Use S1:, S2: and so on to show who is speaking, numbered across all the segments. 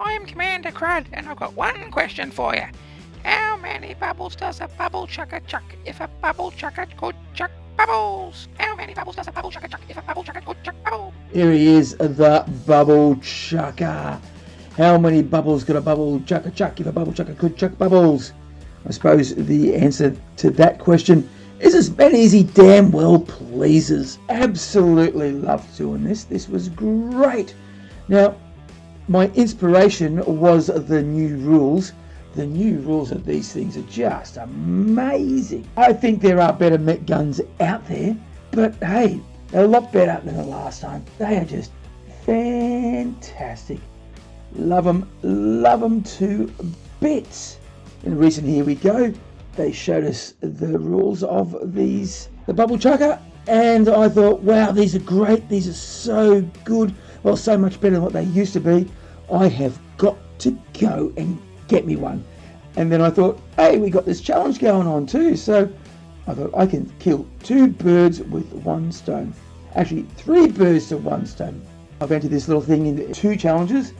S1: I'm Commander Crud, and I've got one question for you. How many bubbles does a bubble chucker chuck if a bubble chucker could chuck bubbles? How many bubbles does a bubble chucker chuck if a bubble chucker could chuck bubbles?
S2: Here he is, the bubble chucker. How many bubbles could a bubble chucker chuck if a bubble chucker could chuck bubbles? I suppose the answer to that question is as many as he damn well pleases. Absolutely loved doing this. This was great. Now, my inspiration was the new rules. The new rules of these things are just amazing. I think there are better mech guns out there, but hey, they're a lot better than the last time. They are just fantastic. Love them to bits. In a recent Here We Go, they showed us the rules of the bubble chucker, and I thought, wow, these are great. These are so good. Well, so much better than what they used to be. I have got to go and get me one. And then I thought, hey, we got this challenge going on too. So I thought I can kill 2 birds with 1 stone. Actually, 3 birds to 1 stone. I've entered this little thing into 2 challenges.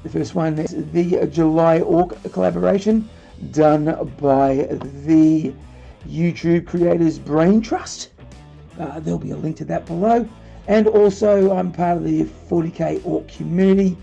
S2: The first one is the July Orc collaboration done by the YouTube creators Brain Trust. There'll be a link to that below. And also I'm part of the 40k Orc community,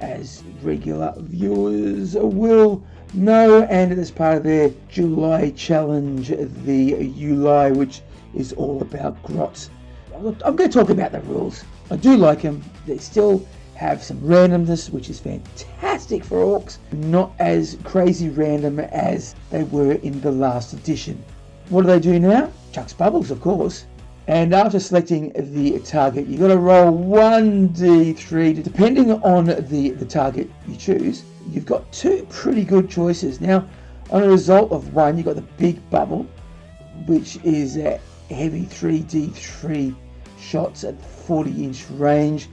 S2: as regular viewers will know, and as part of their July challenge, the July, which is all about grots. I'm going to talk about the rules. I do like them. They still have some randomness, which is fantastic for orcs. Not as crazy random as they were in the last edition. What do they do now? Chucks bubbles, of course. And after selecting the target, you've got to roll 1d3. Depending on the target you choose, you've got 2 pretty good choices. Now, on a result of 1, you've got the big bubble, which is a heavy 3d3 shots at 40-inch range,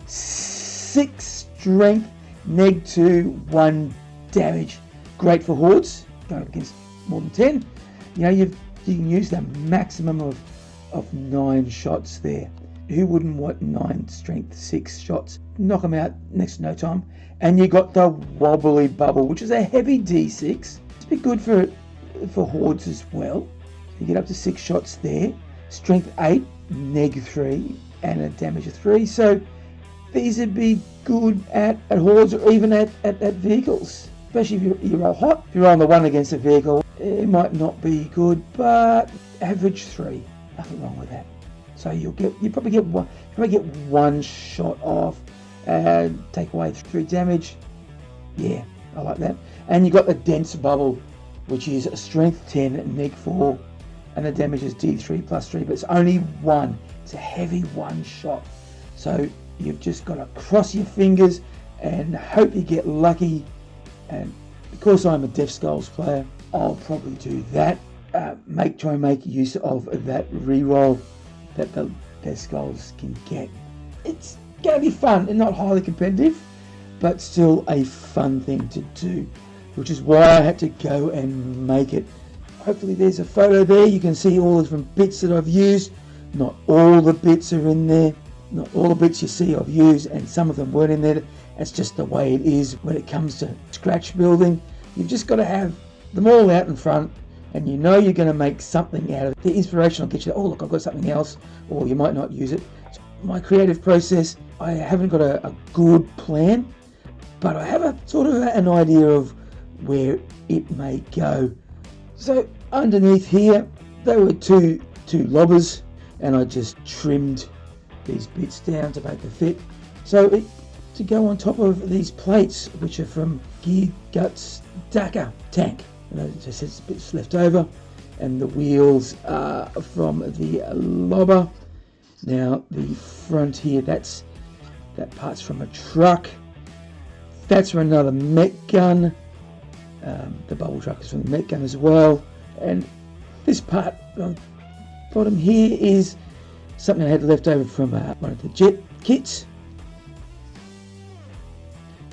S2: 6 strength, -2, 1 damage. Great for hordes, going against more than 10. You know, you can use the maximum of 9 shots there. Who wouldn't want 9 strength 6 shots? Knock them out next to no time. And you got the wobbly bubble, which is a heavy d6. It's a bit good for hordes as well. You get up to 6 shots there. Strength 8, -3, and a damage of 3. So these would be good at hordes or even at vehicles. Especially if you roll hot. If you roll on the 1 against a vehicle, it might not be good, but average 3. Nothing wrong with that. So you probably get 1 shot off and take away 3 damage. Yeah, I like that. And you got the dense bubble, which is a strength 10, -4, and the damage is d3 plus 3, but it's only 1. It's a heavy 1 shot. So you've just got to cross your fingers and hope you get lucky. And because I'm a Death Skulls player, I'll probably do that. Try and make use of that reroll that the Death Skulls can get. It's going to be fun and not highly competitive, but still a fun thing to do, which is why I had to go and make it. Hopefully there's a photo there. You can see all the different bits that I've used. Not all the bits are in there. Not all the bits you see I've used, and some of them weren't in there. That's just the way it is when it comes to scratch building. You've just got to have them all out in front, and you know you're going to make something out of it. The inspiration will get you, oh look, I've got something else, or you might not use it. So my creative process, I haven't got a good plan, but I have a sort of an idea of where it may go. So underneath here, there were two lobbers, and I just trimmed these bits down to make it fit. So to go on top of these plates, which are from Gear Guts Dakar tank. And there's just bits left over, and the wheels are from the lobber. Now the front here, that part's from a truck. That's from another mech gun. The bubble truck is from the mech gun as well. And this part on the bottom here is something I had left over from one of the jet kits.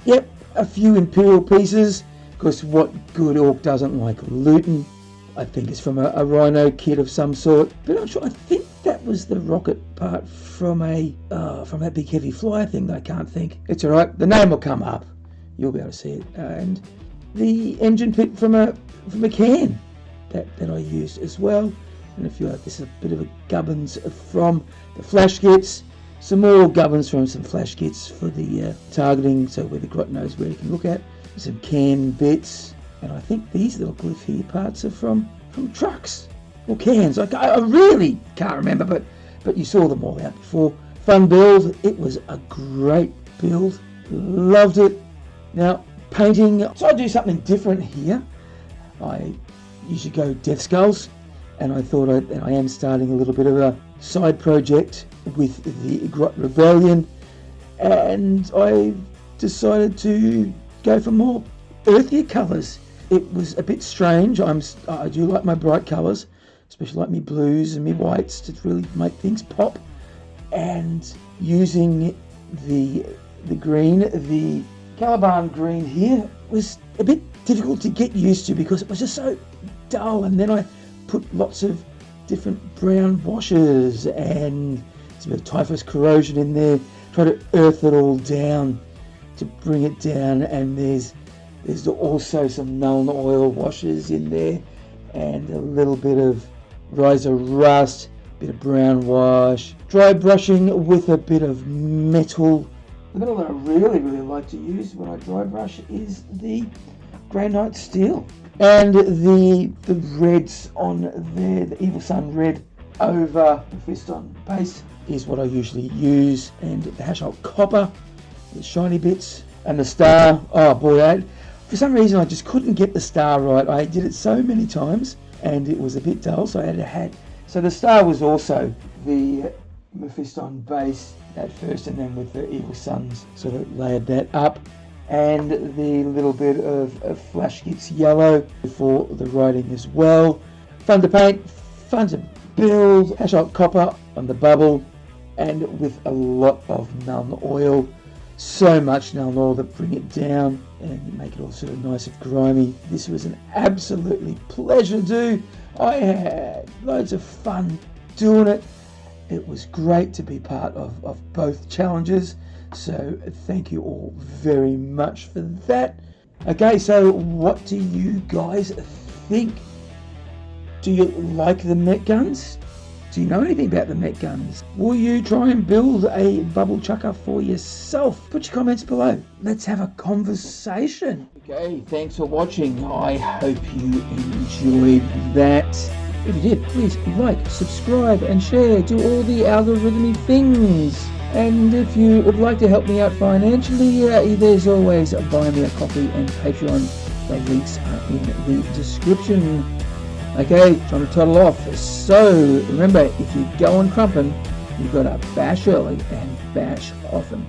S2: Yep, a few Imperial pieces, because what good orc doesn't like looting? I think it's from a Rhino kit of some sort, but I'm sure. I think that was the rocket part from that big heavy flyer thing that I can't think. It's alright, the name will come up. you'll be able to see it. And the engine pit from a can that I used as well. And if you like, this is a bit of a gubbins from the flash kits. Some more gubbins from some flash kits for the targeting, so where the grot knows where you can look at. Some can bits, and I think these little glyph here parts are from trucks or cans. I really can't remember, but you saw them all out before. Fun build. It was a great build. Loved it. Now painting, so I do something different here. I usually go Death Skulls, and I thought I am starting a little bit of a side project with the Grot Rebellion, and I decided to go for more earthier colours. It was a bit strange. I do like my bright colours, especially like me blues and me whites to really make things pop. And using the green, the Caliban green here was a bit difficult to get used to because it was just so dull. And then I put lots of different brown washes and some typhus corrosion in there, try to earth it all down to bring it down. And there's also some Nuln Oil washes in there and a little bit of Riser Rust, bit of brown wash, dry brushing with a bit of metal. The metal that I really like to use when I dry brush is the Granite Steel. And the reds on there, the Evil Sun red over the Fiston base is what I usually use. And the Hashalt Copper, the shiny bits, and the star. Oh boy, for some reason I just couldn't get the star right. I did it so many times and it was a bit dull, so I had. So the star was also the Mephiston base at first, and then with the Evil Suns sort of layered that up. And the little bit of Flash Kits yellow for the writing as well. Fun to paint, fun to build. Hashalt Copper on the bubble, and with a lot of Nuln Oil. So much Nuln Oil to bring it down and make it all sort of nice and grimy. This was an absolutely pleasure to do. I had loads of fun doing it. It was great to be part of both challenges. So thank you all very much for that. Okay, so what do you guys think? Do you like the Met Guns? Do you know anything about the Met Guns? Will you try and build a bubble chucker for yourself? Put your comments below. Let's have a conversation. Okay, thanks for watching. I hope you enjoyed that. If you did, please like, subscribe and share. Do all the algorithmic things. And if you would like to help me out financially, there's always Buy Me a Coffee and Patreon. The links are in the description. Okay, trying to toddle off. So remember, if you go on crumpin', you've got to bash early and bash often.